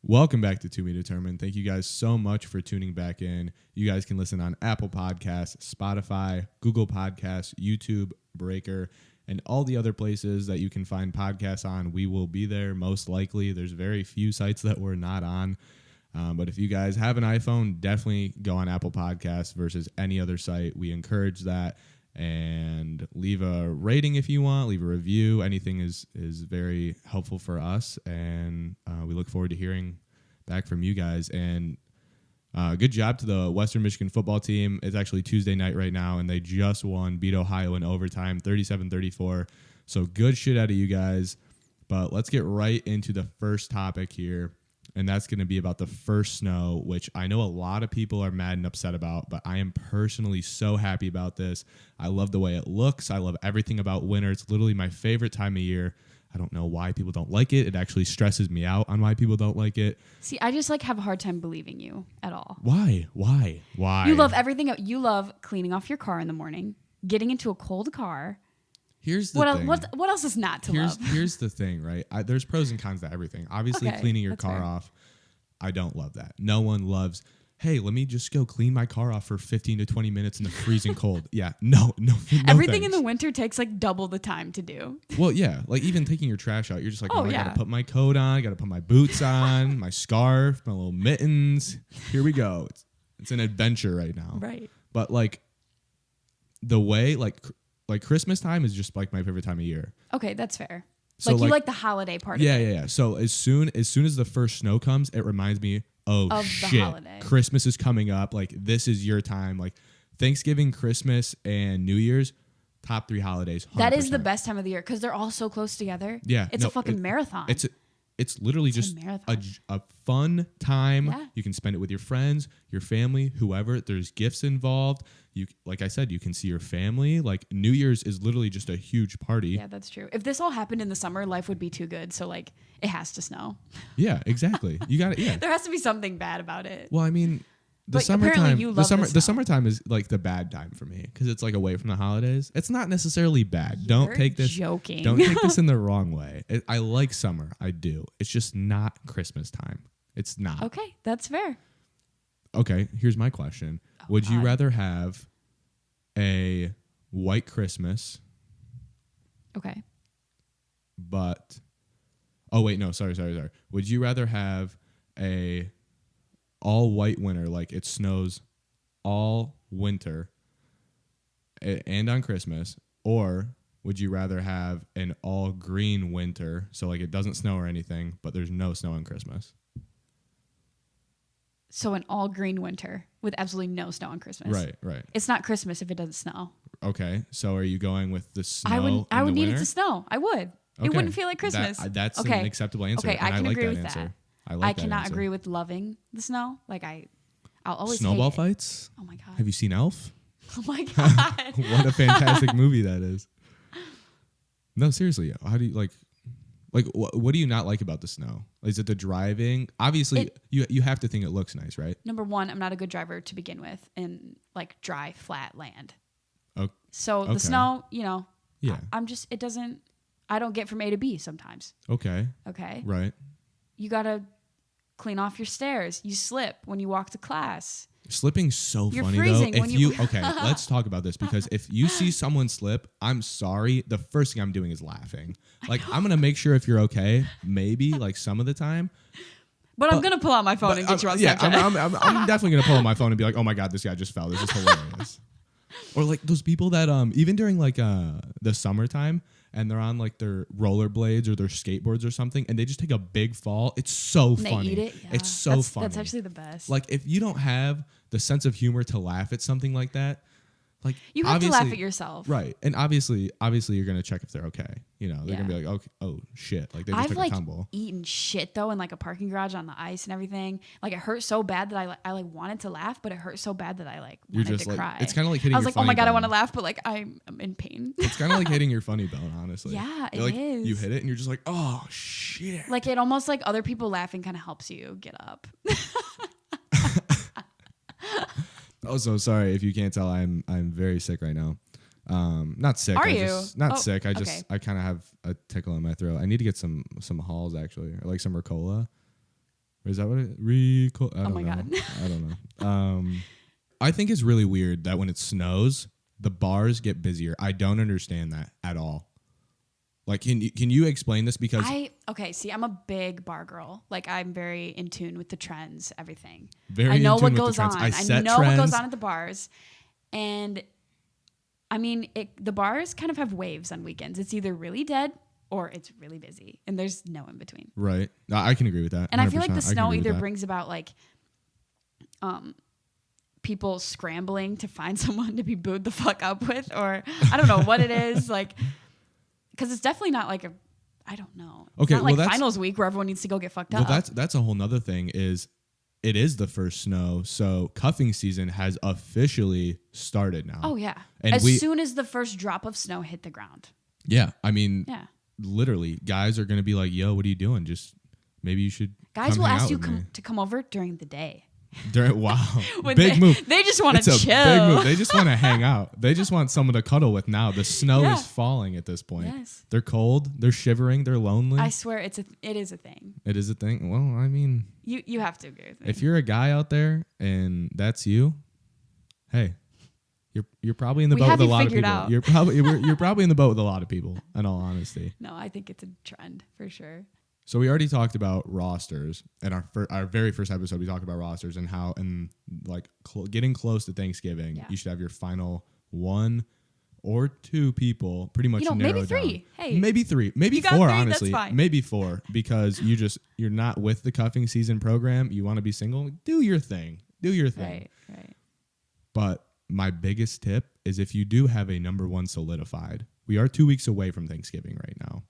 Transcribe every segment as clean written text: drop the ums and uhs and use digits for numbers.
Welcome back to To Be Determined. Thank you guys so much for tuning back in. You guys can listen on Apple Podcasts, Spotify, Google Podcasts, YouTube, Breaker, and all the other places that you can find podcasts on. We will be there most likely. There's very few sites that we're not on. But if you guys have an iPhone, definitely go on Apple Podcasts versus any other site. We encourage that. And leave a rating if you want, leave a review. Anything is very helpful for us, and we look forward to hearing back from you guys. And good job to the Western Michigan football team. It's actually Tuesday night right now, and they just beat Ohio in overtime, 37-34. So good shit out of you guys. But let's get right into the first topic here. And that's going to be about the first snow, which I know a lot of people are mad and upset about, but I am personally so happy about this. I love the way it looks. I love everything about winter. It's literally my favorite time of year. I don't know why people don't like it. It actually stresses me out on why people don't like it. See, I just have a hard time believing you at all. Why? You love everything. You love cleaning off your car in the morning, getting into a cold car. Here's the thing. What else is not to love? Here's the thing, right? There's pros and cons to everything. Obviously, cleaning your car off, I don't love that. No one loves, hey, let me just go clean my car off for 15 to 20 minutes in the freezing cold. Yeah, no Everything thanks. in the winter takes double the time to do. Well, yeah, even taking your trash out, you're just like, I got to put my coat on, I got to put my boots on, my scarf, my little mittens. Here we go. It's an adventure right now. Right. But the way Christmas time is just my favorite time of year. Okay, that's fair. So you like the holiday part of it. Yeah. So as soon as the first snow comes, it reminds me, of shit, the holiday. Christmas is coming up. This is your time. Thanksgiving, Christmas, and New Year's, top 3 holidays. 100%. That is the best time of the year because they're all so close together. Yeah. It's a fucking marathon. It's literally just a fun time. Yeah. You can spend it with your friends, your family, whoever. There's gifts involved. You, like I said, you can see your family. New Year's is literally just a huge party. Yeah, that's true. If this all happened in the summer, life would be too good. So it has to snow. Yeah, exactly. You got it. Yeah. There has to be something bad about it. Well, I mean, the summertime is the bad time for me because it's away from the holidays. It's not necessarily bad. You're joking. Don't take this in the wrong way. I like summer. I do. It's just not Christmas time. It's not. Okay, that's fair. Okay, here's my question. Would you rather have a white Christmas? Okay. But oh wait, no, sorry. Would you rather have a all white winter, it snows all winter and on Christmas, or would you rather have an all green winter, so it doesn't snow or anything, but there's no snow on Christmas? So an all green winter with absolutely no snow on Christmas. Right. It's not Christmas if it doesn't snow. Okay, so are you going with the snow? I would need winter? it to snow. I would. Okay. It wouldn't feel like Christmas. That's an acceptable answer. Okay, I can agree with answer. that. I cannot agree with loving the snow. I'll always snowball hate fights. Oh my god. Have you seen Elf? Oh my god. What a fantastic movie that is. No, seriously. How do you what do you not like about the snow? Is it the driving? Obviously, you have to think it looks nice, right? Number one, I'm not a good driver to begin with in dry, flat land. Okay. So the snow, Yeah. I don't get from A to B sometimes. Okay. Okay. Right. You got to clean off your stairs. You slip when you walk to class. Slipping's so You're funny freezing though. when you Okay, let's talk about this because if you see someone slip, I'm sorry. The first thing I'm doing is laughing. I'm gonna make sure if you're okay, maybe some of the time. But I'm gonna pull out my phone and get you on Snapchat. I'm definitely gonna pull out my phone and be like, oh my god, this guy just fell. This is hilarious. Or those people that even during the summertime and they're on their rollerblades or their skateboards or something and they just take a big fall. It's so funny. They eat it. Yeah. It's so funny. That's actually the best. If you don't have the sense of humor to laugh at something like that, you have to laugh at yourself. Right. And obviously you're going to check if they're okay. They're going to be like, okay, oh shit. They just took a tumble. I've eaten shit though in a parking garage on the ice and everything. It hurt so bad that I wanted to laugh, but it hurt so bad that I wanted to cry. It's kind of like hitting I was your like, oh my God, bone. I want to laugh, but I'm in pain. It's kind of like hitting your funny bone, honestly. Yeah, it is. You hit it and you're just like, oh shit. It almost other people laughing kind of helps you get up. Oh, so sorry if you can't tell. I'm very sick right now. Not sick. Are you? Not sick. I kind of have a tickle in my throat. I need to get some Halls actually, or some Ricola. Or is that what it? Recall? Oh my God. I don't know. I think it's really weird that when it snows, the bars get busier. I don't understand that at all. Like, can you explain this? Because I'm a big bar girl. Like, I'm very in tune with the trends, everything. very I know in tune what with goes the trends. on. I I set know trends. what goes on at the bars. And I mean, the bars kind of have waves on weekends. It's either really dead or it's really busy, and there's no in between. Right. I can agree with that. And I feel like the 100%. I can snow agree with either that. brings about like people scrambling to find someone to be booed the fuck up with, or I don't know what it is, like, because it's definitely not like I don't know. It's Okay, not like well, finals week where everyone needs to go get fucked Well, up. that's a whole nother thing. It is the first snow, so cuffing season has officially started now. Oh yeah, And as soon as the first drop of snow hit the ground. Yeah, I mean, Yeah, literally, guys are gonna be like, "Yo, what are you doing? Just maybe you should." guys come will hang ask out you with me." to come over during the day. Wow, When big move. They just want It's to a chill. big move. They just want to hang out. They just want someone to cuddle with now. The snow Yeah. is falling at this point. Yes. They're cold. They're shivering. They're lonely. I swear it is a thing. It is a thing. Well, I mean, You have to agree with me. if you're a guy out there and that's you, hey, you're probably in the We boat have with a you lot of figured people. out. You're probably in the boat with a lot of people. In all honesty. No, I think it's a trend for sure. So we already talked about rosters in our very first episode. We talked about rosters and how like getting close to Thanksgiving, Yeah. you should have your final 1 or 2 people pretty much narrowed maybe down. 3. Hey, Maybe 3, maybe You got 4. 3, that's Honestly, fine. maybe 4 because you're not with the cuffing season program. You want to be single. Do your thing. Do your thing. right. But my biggest tip is if you do have a number 1 solidified, we are 2 weeks away from Thanksgiving right now.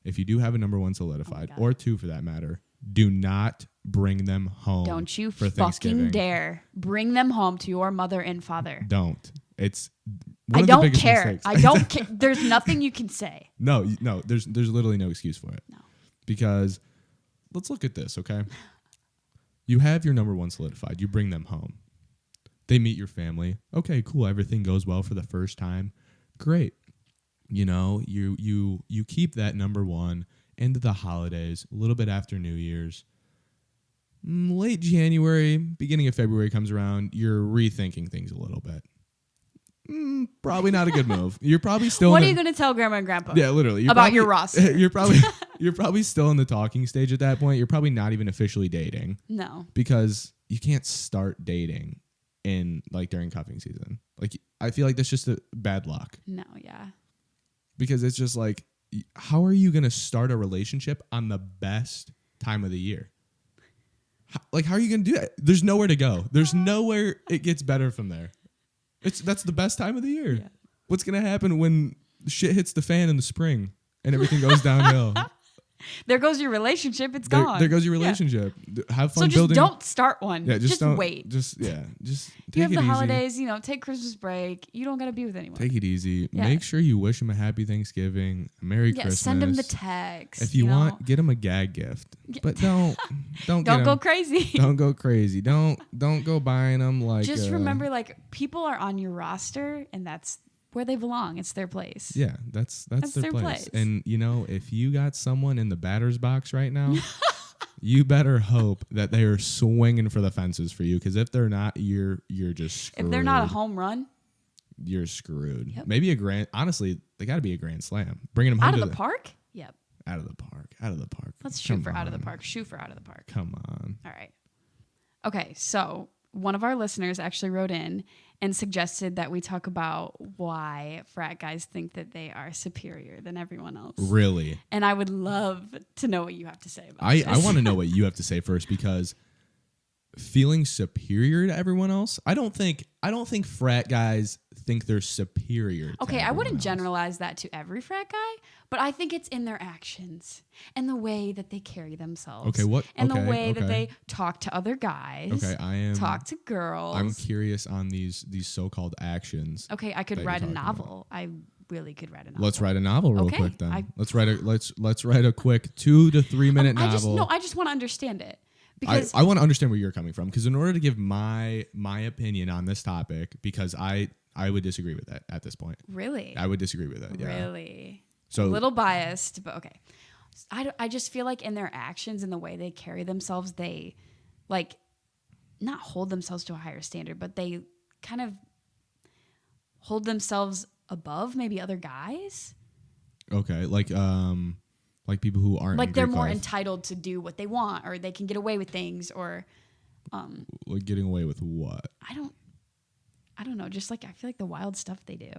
If you do have a number 1 solidified, God. or 2 for that matter, do not bring them home. Don't you for fucking Thanksgiving. dare bring them home to your mother and father. Don't. It's one I of the don't biggest care. mistakes. I don't care. There's nothing you can say. No. There's literally no excuse for it. No. Because let's look at this, okay? You have your number 1 solidified. You bring them home. They meet your family. Okay, cool. Everything goes well for the first time. Great. You know, you keep that number 1 into the holidays, a little bit after New Year's. Late January, beginning of February comes around, you're rethinking things a little bit. Probably not a good move. You're probably still What are you going to tell grandma and grandpa? Yeah, literally. You're about probably- your roster? You're probably still in the talking stage at that point. You're probably not even officially dating No. because you can't start dating in like during cuffing season. Like I feel like that's just a bad luck No, yeah. because it's just like how are you going to start a relationship on the best time of the year? How are you going to do that? There's nowhere to go. There's nowhere it gets better from there. That's the best time of the year. Yeah. What's going to happen when shit hits the fan in the spring and everything goes downhill? There goes your relationship. It's gone. There goes your Yeah. relationship. Have fun So just building. don't start one. Yeah, just don't wait. Just take You have it the easy. holidays, take Christmas break. You don't got to be with anyone. Take it easy. Yeah. Make sure you wish them a happy Thanksgiving, a Merry Christmas. Send them the text. If you want, get them a gag gift, but don't don't get go 'em- crazy. Don't go crazy. Don't go buying them like. Just remember, like, people are on your roster, and that's where they belong. It's their place. Yeah, that's their place. place. And if you got someone in the batter's box right now, you better hope that they are swinging for the fences for you. Because if they're not, you're just screwed. If they're not a home run, you're screwed. Yep. Maybe a grand. Honestly, they got to be a grand slam. Bringing them home out of to the park. Yep. out of the park. Out of the park. Let's shoot Come for out of the on. park. Shoot for out of the park. Come on. All right. Okay, so one of our listeners actually wrote in and suggested that we talk about why frat guys think that they are superior than everyone else. Really? And I would love to know what you have to say about I this. want to know what you have to say first because feeling superior to everyone else, I don't think frat guys think they're superior to Okay, I everyone wouldn't else. generalize that to every frat guy, but I think it's in their actions and the way that they carry themselves. Okay, what? And okay, the way that okay. they talk to other guys. Okay, talk to girls. I'm curious on these so-called actions. Okay, I could that you're write a talking novel. I really could write a novel. Let's write a novel real Okay, quick then. I- Let's write a quick 2 to 3 minute novel. I just want to understand it. Because I want to understand where you're coming from because in order to give my opinion on this topic, because I would disagree with that at this point. really? I would disagree with that. Yeah. Really? So A little biased, but okay. I just feel like in their actions and the way they carry themselves, they like not hold themselves to a higher standard, but they kind of hold themselves above maybe other guys. Okay, like people who aren't Like in they're Greek more life. entitled to do what they want, or they can get away with things, or Like getting away with what? I don't know. Just like I feel like the wild stuff they do.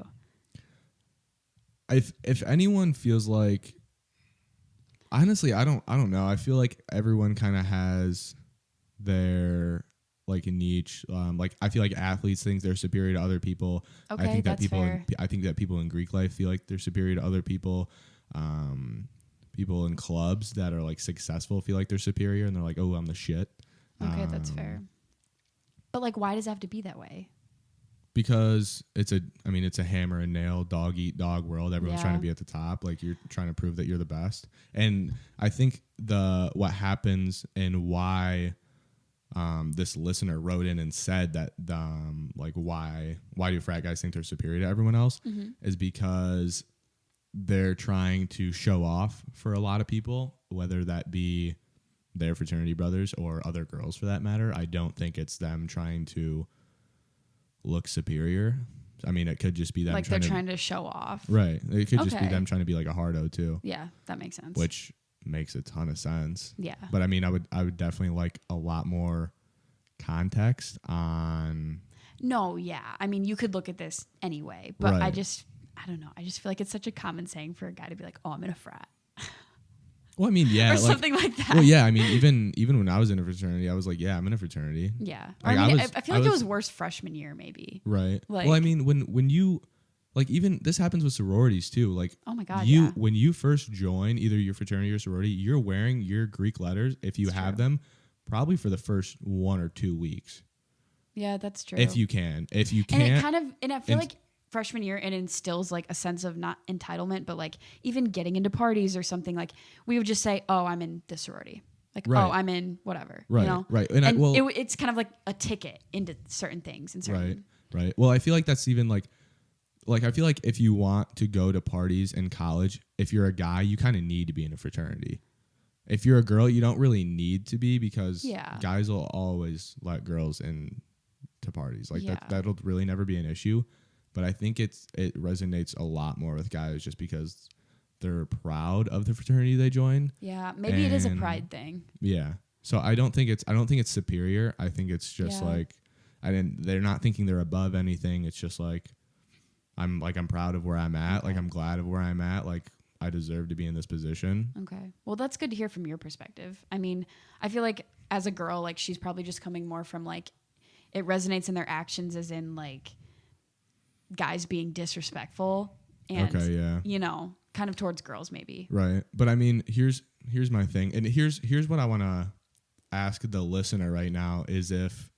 If anyone feels like, honestly, I don't know. I feel like everyone kind of has their like a niche. Like I feel like athletes think they're superior to other people. Okay, I think that that's people fair. I think that people in Greek life feel like they're superior to other people. People in clubs that are like successful feel like they're superior and they're like, oh, I'm the shit. Okay, that's fair. But like, why does it have to be that way? Because it's a hammer and nail, dog eat dog world. Everyone's trying Yeah. to be at the top. Like you're trying to prove that you're the best. And I think what happens and why this listener wrote in and said that like why do frat guys think they're superior to everyone else is because they're trying to show off for a lot of people, whether that be their fraternity brothers or other girls for that matter. I don't think it's them trying to look superior. I mean, it could just be them Like they're trying to show off. right. It could just be Okay. them trying to be like a hardo too, Yeah, that makes sense. which makes a ton of sense. Yeah. But I mean, I would definitely like a lot more context on. No, yeah. I mean, you could look at this anyway, but I Right. don't know. I just feel like it's such a common saying for a guy to be like, "Oh, I'm in a frat," Well, I mean, yeah, or like, something like that. well, yeah. I mean, even when I was in a fraternity, I was like, yeah, I'm in a fraternity. Yeah. Like, I mean, I I feel I like it was- was worse freshman year, maybe. Right. Like- well, I mean, when you like even this happens with sororities too. Like Oh my God, you yeah. when you first join either your fraternity or sorority, you're wearing your Greek letters if you It's have true. them, probably for the first 1 or 2 weeks, Yeah, that's true. if you can. If you and can't, it kind of, and I feel and- like freshman year, it instills like a sense of not entitlement, but like even getting into parties or something. Like we would just say, "Oh, I'm in this sorority." Like, Right. "Oh, I'm in whatever." Right, You know? right. And And it's kind of like a ticket into certain things and certain. Right. Well, I feel like that's even like I feel like if you want to go to parties in college, if you're a guy, you kind of need to be in a fraternity. If you're a girl, you don't really need to be because Yeah. guys will always let girls in to parties. Like Yeah. that'll really never be an issue. But I think it resonates a lot more with guys just because they're proud of the fraternity they join. Yeah, maybe it is a And- pride thing. Yeah. So I don't think it's superior. I think it's just Yeah. like they're not thinking they're above anything. It's just like I'm proud of where I'm at. Like Okay. I'm glad of where I'm at. Like I deserve to be in this position. Okay. Well, that's good to hear from your perspective. I mean, I feel like as a girl, like she's probably just coming more from like it resonates in their actions as in like guys being disrespectful and Okay, yeah. you know, kind of towards girls maybe. Right. But I mean, here's my thing. And here's what I want to ask the listener right now is if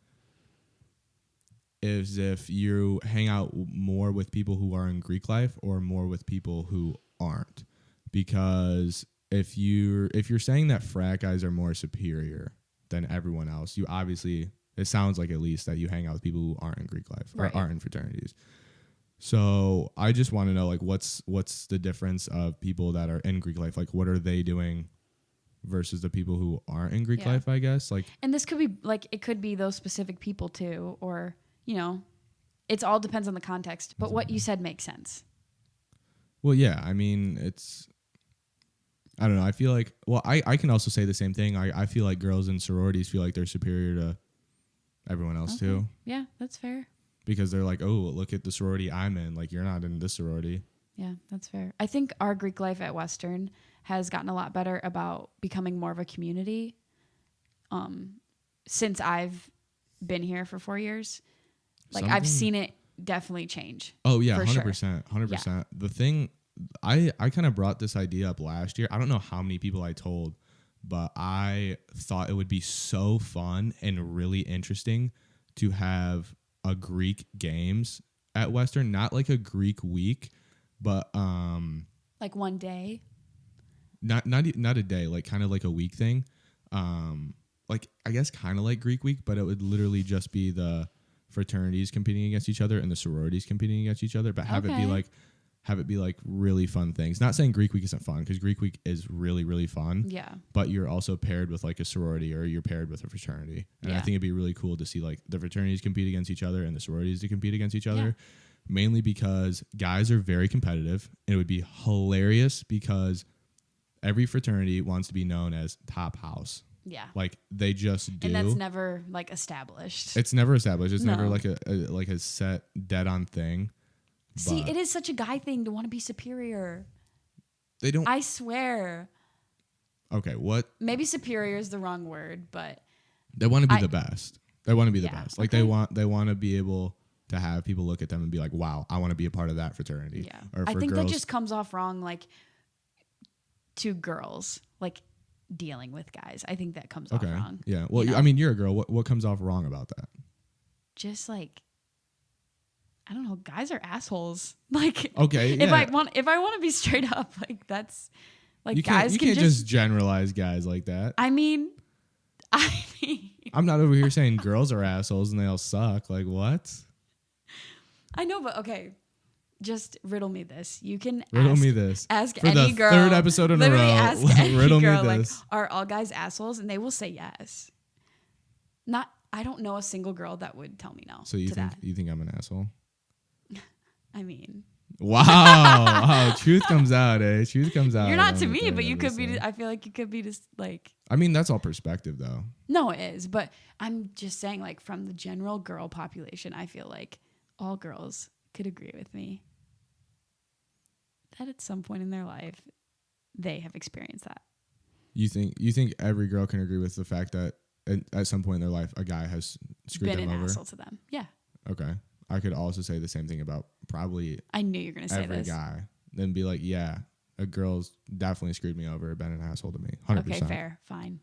you hang out more with people who are in Greek life or more with people who aren't. Because if you're saying that frat guys are more superior than everyone else, you obviously, it sounds like at least that you hang out with people who aren't in Greek life or Right. aren't in fraternities. So I just want to know, like, what's the difference of people that are in Greek life? Like, what are they doing versus the people who aren't in Greek Yeah. life, I guess? Like, And this could be like it could be those specific people too, or you know, it's all depends on the context. But what you said makes sense. well, yeah, I mean, I don't know. I feel like, well, I can also say the same thing. I feel like girls in sororities feel like they're superior to everyone else Okay. too. Yeah, that's fair. Because they're like, oh, look at the sorority I'm in. Like, you're not in this sorority. Yeah, that's fair. I think our Greek life at Western has gotten a lot better about becoming more of a community. Since I've been here for 4 years, like I've Something- seen it definitely change. Oh yeah, For sure. 100%, 100%. The thing, I kind of brought this idea up last year. I don't know how many people I told, but I thought it would be so fun and really interesting to have a Greek games at Western, not like a Greek week, but Like one day. not a day, like kind of like a week thing. Like I guess kind of like Greek week, but it would literally just be the fraternities competing against each other and the sororities competing against each other, but have it be Okay. like have it be like really fun things. Not saying Greek week isn't fun, because Greek week is really, really fun. Yeah. But you're also paired with like a sorority, or you're paired with a fraternity. And I Yeah. think it'd be really cool to see like the fraternities compete against each other and the sororities to compete against each other. Mainly because guys are very competitive, and it would be hilarious because every fraternity wants to be known as top house. Yeah. Like they just do. And that's never like established. It's never established. It's never No. like a set dead on thing. See, But it is such a guy thing to want to be superior. they don't. I swear. Okay, what? Maybe superior is the wrong word, but They want to be the best. They want to be the Yeah, best. Like okay. they want to be able to have people look at them and be like, "Wow, I want to be a part of that fraternity." yeah. Or for I think girls, that just comes off wrong, like to girls, like dealing with guys. I think that comes off okay, wrong. yeah. Well, You know? I mean, you're a girl. What comes off wrong about that? Just like, I don't know, guys are assholes. Like, Okay, if yeah. I want to be straight up, like that's like You can't, guys you can can't just generalize guys like that. I mean, I'm not over here saying girls are assholes and they all suck. Like what? I know, but okay. Just riddle me this. You can Riddle ask, me this. ask For any the girl. third episode in a literally row, ask any riddle me girl, like, this. are all guys assholes? And they will say yes. I don't know a single girl that would tell me no. So you to think that. you think I'm an asshole? I mean, Wow. Wow. Truth comes out, eh? Truth comes out. you're not on to the me, third but you could be. episode. I feel like you could be just like. I mean, that's all perspective, though. No, it is. But I'm just saying, like, from the general girl population, I feel like all girls could agree with me that at some point in their life, they have experienced that. You think every girl can agree with the fact that at some point in their life, a guy has screwed Been them an over? asshole to them. Yeah. Okay. I could also say the same thing about probably I knew you were going to say every this. guy. Then be like, yeah, a girl's definitely screwed me over, been an asshole to me. 100%. Okay, fair. Fine.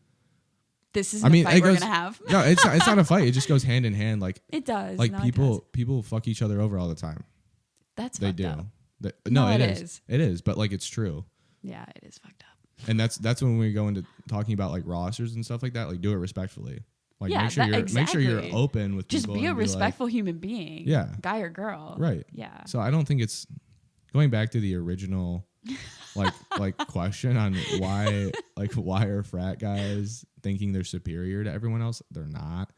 This is I mean, a fight it we're goes- going to have. No, it's not a fight. It just goes hand in hand. Like It does. like No, it people does. fuck each other over all the time. That's They fucked do. up. No, No, it it is. is. It is, but like it's true. Yeah, it is fucked up. And that's when we go into talking about like rosters and stuff like that. Like do it respectfully. Like Yeah, make sure you're exactly. open with Just people. be a and like- respectful human being. Yeah. Guy or girl. Right. Yeah. So I don't think it's going back to the original like question on why are frat guys thinking they're superior to everyone else? They're not.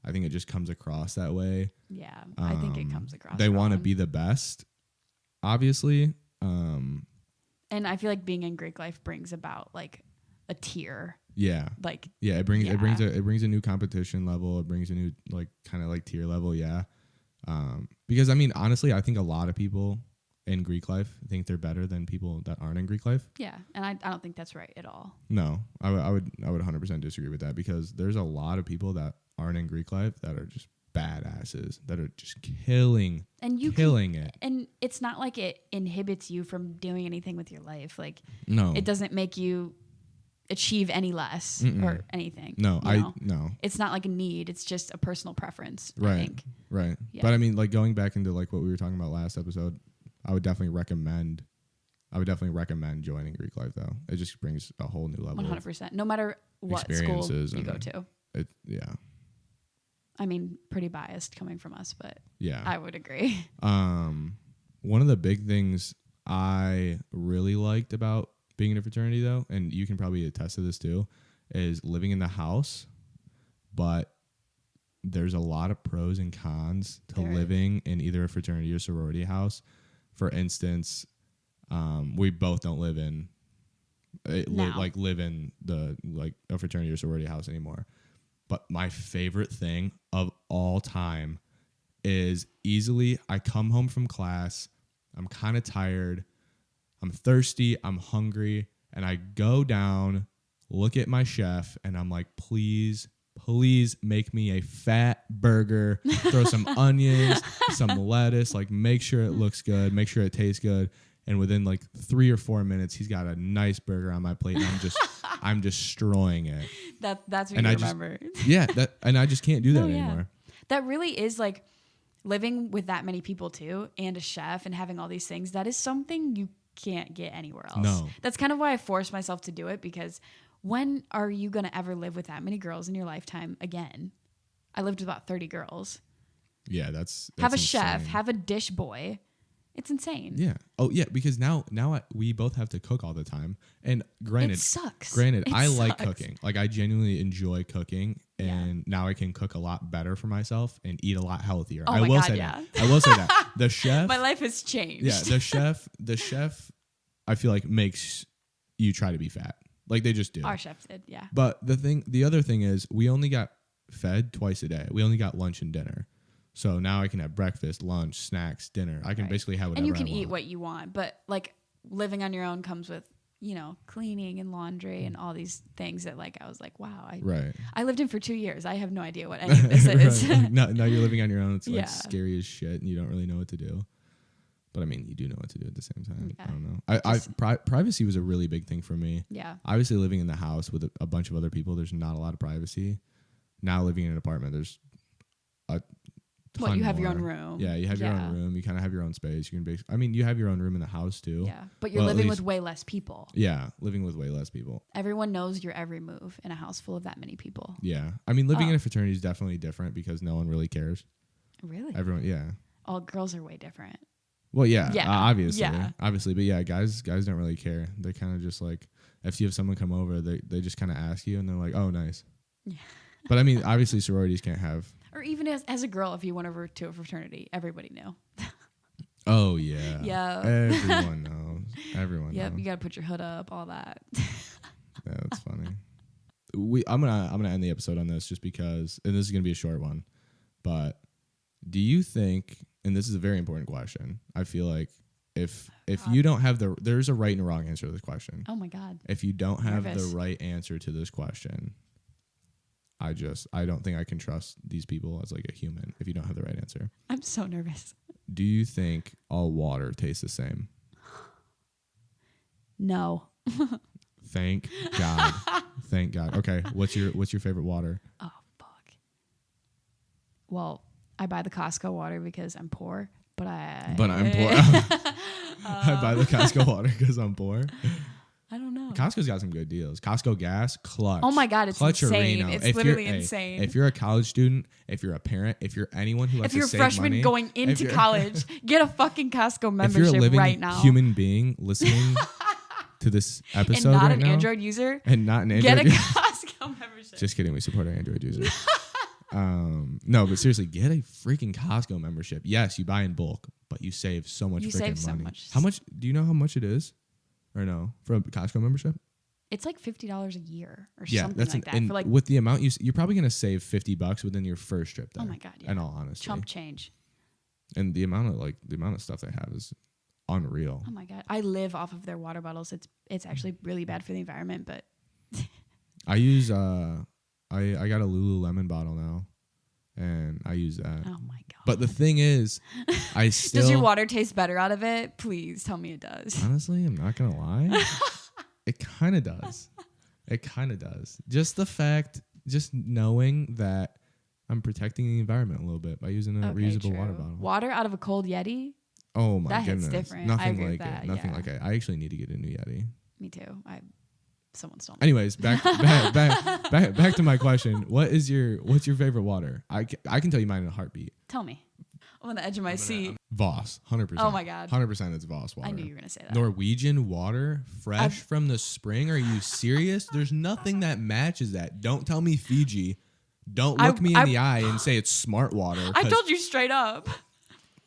I think it just comes across that way. Yeah. I think it comes across. They want to wrong. be the best, obviously. And I feel like being in Greek life brings about like a tier. Yeah. Like Yeah, it brings Yeah. a new competition level. It brings a new like kind of like tier level. Yeah, because I mean honestly, I think a lot of people in Greek life think they're better than people that aren't in Greek life. yeah. And I don't think that's right at all. No, I would 100% disagree with that because there's a lot of people that aren't in Greek life that are just badasses that are just killing And you it. and it's not like it inhibits you from doing anything with your life. Like No, it doesn't make you achieve any less or anything. no, you know? no. It's not like a need. It's just a personal preference. I Right. think. Right. Yeah. But I mean, like going back into like what we were talking about last episode, I would definitely recommend joining Greek life though. It just brings a whole new level. 100%. No matter what school Experiences you go and- to. Yeah. I mean, pretty biased coming from us, but Yeah. I would agree. One of the big things I really liked about being in a fraternity though, and you can probably attest to this too, is living in the house, but there's a lot of pros and cons to There is. living in either a fraternity or sorority house. For instance, we both don't live in Now. live in the like a fraternity or sorority house anymore. But my favorite thing of all time is easily I come home from class, I'm kind of tired, I'm thirsty, I'm hungry, and I go down, look at my chef, and I'm like, please make me a fat burger, throw some onions, some lettuce, like make sure it looks good, make sure it tastes good. And within like 3 or 4 minutes, he's got a nice burger on my plate, and I'm destroying it. That's what And you I just- remember. Yeah, and I just can't do that Oh, yeah. anymore. That really is like living with that many people too, and a chef and having all these things. That is something you can't get anywhere else. No. That's kind of why I forced myself to do it, because when are you going to ever live with that many girls in your lifetime again? I lived with about 30 girls. Yeah, that's Have a chef, insane. have a dish boy, It's insane. Yeah. Oh yeah, because now we both have to cook all the time. And It sucks. Granted, It I like sucks. cooking. Like I genuinely enjoy cooking, Yeah. and now I can cook a lot better for myself and eat a lot healthier. Oh I my will God, say yeah. that. I will say that. The chef My life has changed. Yeah, the chef I feel like makes you try to be fat. Like they just do. Our chef did, yeah. But the other thing is we only got fed twice a day. We only got lunch and dinner. So now I can have breakfast, lunch, snacks, dinner. I can Right. basically have whatever And you can I eat want. what you want, but like living on your own comes with, cleaning and laundry and all these things that like I was like, wow, Right. I lived in for 2 years. I have no idea what any of this is. Right. Now you're living on your own. It's like Yeah. scary as shit and you don't really know what to do. But I mean, you do know what to do at the same time. Yeah. I don't know. Privacy was a really big thing for me. Yeah. Obviously, living in the house with a bunch of other people, there's not a lot of privacy. Now living in an apartment, there's a ton What, you have your more. own room. Yeah, you have your own room. You kind of have your own space. You can you have your own room in the house too. Yeah. But you're Well, at living least- with way less people. Yeah, living with way less people. Everyone knows your every move in a house full of that many people. Yeah, I mean, living Oh. in a fraternity is definitely different because no one really cares. Really? Everyone, yeah. All girls are way different. Well, yeah, Yeah, obviously, yeah. obviously, but yeah, guys don't really care. They kind of just like if you have someone come over, they just kind of ask you, and they're like, "Oh, nice." Yeah. But I mean, obviously, sororities can't have. Or even as a girl, if you went over to a fraternity, everybody knew. Oh yeah. Yeah. Everyone knows. Everyone Yep, knows. you got to put your hood up, all that. Yeah, that's funny. I'm gonna end the episode on this just because, and this is gonna be a short one. But do you think? And this is a very important question. I feel like if you don't have there's a right and a wrong answer to this question. Oh my God. If you don't have Nervous. the right answer to this question, I don't think I can trust these people as like a human if you don't have the right answer. I'm so nervous. Do you think all water tastes the same? No. Thank God. Thank God. Okay, what's your favorite water? Oh, fuck. Well, I buy the Costco water because I'm poor, but I'm poor. I buy the Costco water because I'm poor. I don't know. Costco's got some good deals. Costco gas, Clutch. Oh my God, it's insane. It's literally insane. If you're a college student, if you're a parent, if you're anyone who has If you're a to save freshman money, going if into you're- college, get a fucking Costco if membership you're a living right now. human being listening to this episode and not right an now, Android user, and not an get Android a user, Costco membership. just kidding. We support our Android users. No, but seriously, get a freaking Costco membership. Yes, you buy in bulk, but you save so much You freaking save so money. much. How much? Do you know how much it is, or no, for a Costco membership? It's like $50 a year or Yeah, something that's like that. and For like with the amount you're probably gonna save $50 within your first trip there. Oh my God, yeah. In all honesty, chump change. and the amount of stuff they have is unreal. Oh my God. I live off of their water bottles. It's actually really bad for the environment, but I use I got a Lululemon bottle now, and I use that. oh my God. But the thing is, I still Does your water taste better out of it? Please tell me it does. honestly, I'm not gonna lie, it kind of does. It kind of does. Just knowing that I'm protecting the environment a little bit by using a Okay, reusable water true. bottle. Water out of a cold Yeti? Oh my That hits goodness, different. I nothing agree like with that, it. Nothing yeah. like it. I actually need to get a new Yeti. Me too. Someone stole me. Anyways, back to my question. What's your favorite water? I can tell you mine in a heartbeat. Tell me. I'm on the edge of my seat. Voss, 100%. Oh my God. 100% it's Voss water. I knew you were going to say that. Norwegian water, fresh from the spring. Are you serious? There's nothing that matches that. Don't tell me Fiji. Don't look me in the eye and say it's smart water. I 'cause told you straight up.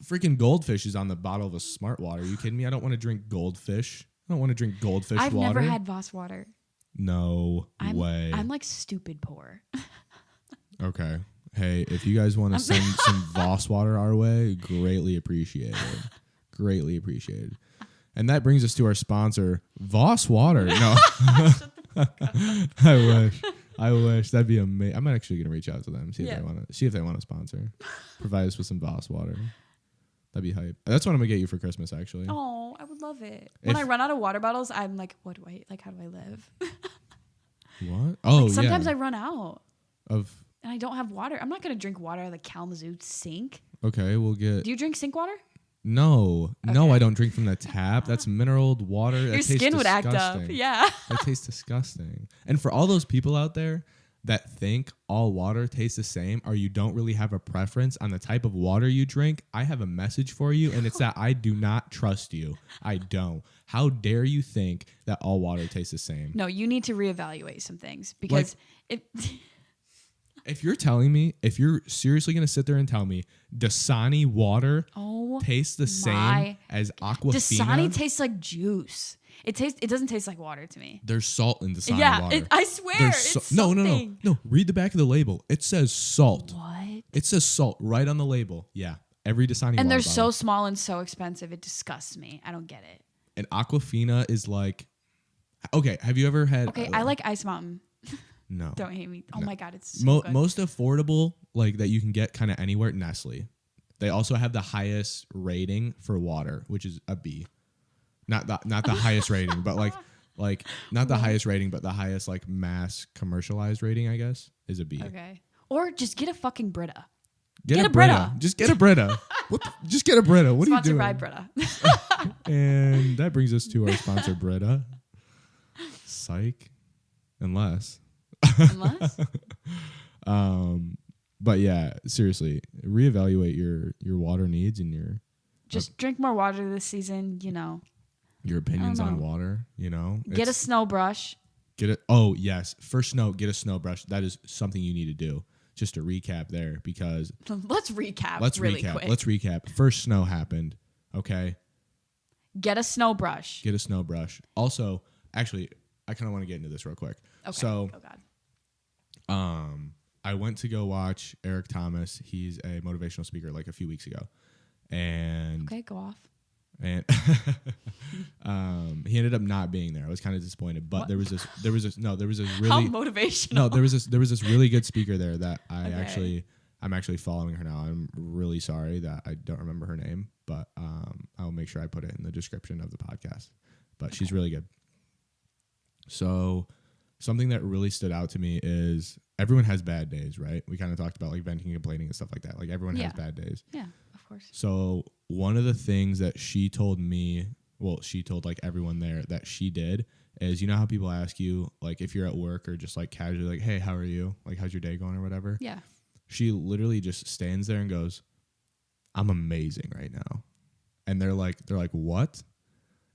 freaking goldfish is on the bottle of a smart water. Are you kidding me? I don't want to drink goldfish. I don't want to drink goldfish I've water. never had Voss water. No way. I'm like stupid poor. Okay. Hey, if you guys want to send some Voss water our way, greatly appreciated. Greatly appreciated. And that brings us to our sponsor, Voss Water. No. I wish. That'd be amazing. I'm actually going to reach out to them, see if they want to sponsor. Provide us with some Voss Water. That'd be hype. That's what I'm going to get you for Christmas, actually. Oh, I would love it. When I run out of water bottles, I'm like, how do I live? What? Oh, Sometimes yeah. I run out And I don't have water. I'm not going to drink water out of the Kalamazoo sink. okay, we'll get... Do you drink sink water? No, Okay. I don't drink from the tap. That's mineral water. That Your tastes skin would act up. disgusting. Yeah. That tastes disgusting. And for all those people out there that think all water tastes the same or you don't really have a preference on the type of water you drink, I have a message for you, and it's that I do not trust you. I don't. How dare you think that all water tastes the same? No, you need to reevaluate some things because if you're telling me, if you're seriously going to sit there and tell me Dasani water tastes the same as Aquafina. Dasani tastes like juice. It doesn't taste like water to me. There's salt in Dasani water. Yeah, I swear. It's No. Read the back of the label. It says salt. What? It says salt right on the label. Yeah. Every Dasani water And they're bottle. so small and so expensive. It disgusts me. I don't get it. And Aquafina is like, okay, have you ever had? Okay, I like Ice Mountain. No. Don't hate me. Oh my God, it's so good. Most affordable, like that you can get kind of anywhere, Nestle. They also have the highest rating for water, which is a B. Not the highest rating, but like not the highest rating, but the highest like mass commercialized rating, I guess, is a B. Okay. Or just get a fucking Brita. Get a Brita. Just get a Brita. Just get a Brita. What Sponsored are you doing? by Brita. And that brings us to our sponsor, Brita. Psych. Unless. But yeah, seriously, reevaluate your water needs and your just drink more water this season, your opinions on water, Get a snow brush. Get it. Oh, yes. For snow, get a snow brush. That is something you need to do. Just to recap there, because Let's recap. Quick. Let's recap. First snow happened. Okay. Get a snow brush. Get a snow brush. Also, actually, I kind of want to get into this real quick. Okay. So, oh God. I went to go watch Eric Thomas. He's a motivational speaker like a few weeks ago. And okay, go off. And he ended up not being there. I was kind of disappointed, but there was this really how motivational. No, there was this really good speaker there that I'm actually following her now. I'm really sorry that I don't remember her name, but I'll make sure I put it in the description of the podcast. But she's really good. So something that really stood out to me is everyone has bad days, right? We kind of talked about like venting and complaining and stuff like that. Like everyone has bad days. Yeah, of course. So one of the things that she told me, well, she told like everyone there that she did is, how people ask you, like if you're at work or just like casually like, hey, how are you? Like, how's your day going or whatever? Yeah. She literally just stands there and goes, I'm amazing right now. And they're like, what?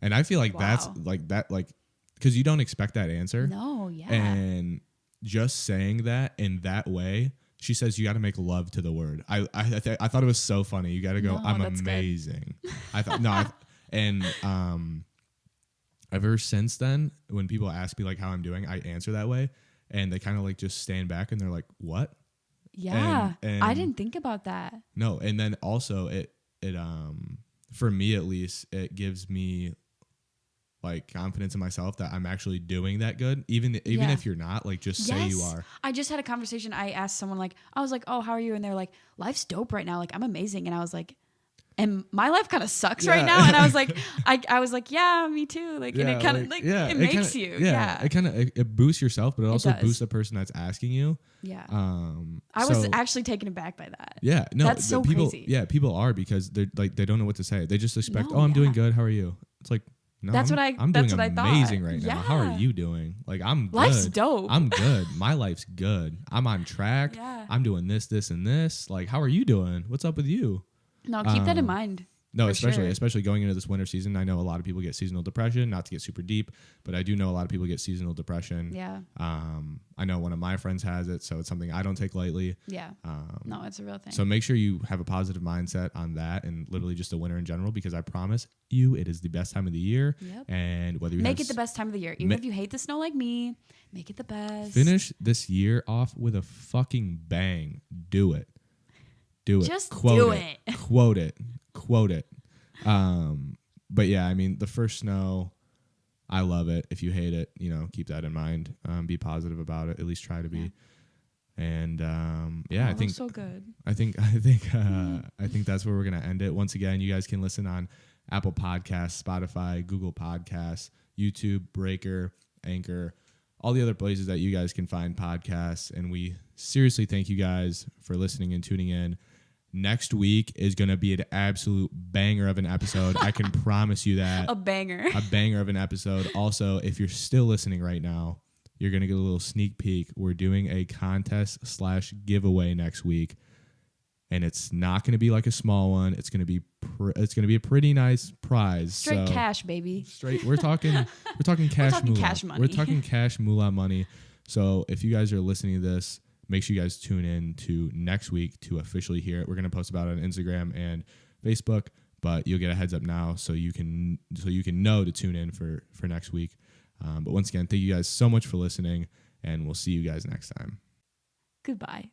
And I feel like that's like that, like, because you don't expect that answer. No, yeah. And just saying that in that way, she says you got to make love to the word. I thought it was so funny. You got to go, I'm amazing. I thought, and ever since then, when people ask me like how I'm doing, I answer that way. And they kind of like just stand back and they're like, what? Yeah. And I didn't think about that. No. And then also it for me at least, it gives me like confidence in myself that I'm actually doing that good. Even if you're not, like just say you are. I just had a conversation. I asked someone like, I was like, oh, how are you? And they're like, life's dope right now. Like I'm amazing. And I was like, and my life kind of sucks right now. And I was like, I was like, yeah, me too. Like, and it kind of it makes you. Yeah. It kind of, it boosts yourself, but it also boosts the person that's asking you. Yeah. I was actually taken aback by that. Yeah. No, that's so crazy. Yeah. People are, because they're like, they don't know what to say. They just expect, I'm doing good. How are you? It's like, no, I'm doing amazing right now. How are you doing? Like I'm good. Life's dope. I'm good. My life's good. I'm on track. Yeah. I'm doing this, and this. Like, how are you doing? What's up with you? No, keep that in mind. No, especially going into this winter season. I know a lot of people get seasonal depression, not to get super deep, but I do know a lot of people get seasonal depression. Yeah. I know one of my friends has it, so it's something I don't take lightly. Yeah. No, it's a real thing. So make sure you have a positive mindset on that and literally just the winter in general, because I promise you it is the best time of the year. Yep. And whether you make it the best time of the year. Even if you hate the snow like me, make it the best. Finish this year off with a fucking bang. Do it. Do it. Just do it. Quote it. But yeah, I mean, the first snow, I love it. If you hate it, keep that in mind. Be positive about it. At least try to be. And I think so good. I think that's where we're gonna end it. Once again, you guys can listen on Apple Podcasts, Spotify, Google Podcasts, YouTube, Breaker, Anchor, all the other places that you guys can find podcasts. And we seriously thank you guys for listening and tuning in. Next week is going to be an absolute banger of an episode. I can promise you that. A banger of an episode. Also, if you're still listening right now, you're going to get a little sneak peek. We're doing a contest / giveaway next week. And it's not going to be like a small one. It's going to be a pretty nice prize. Straight cash, baby. Straight. We're talking cash. We're talking moolah. cash money. We're talking cash moolah money. So if you guys are listening to this, make sure you guys tune in to next week to officially hear it. We're going to post about it on Instagram and Facebook, but you'll get a heads up now so you can know to tune in for next week. But once again, thank you guys so much for listening, and we'll see you guys next time. Goodbye.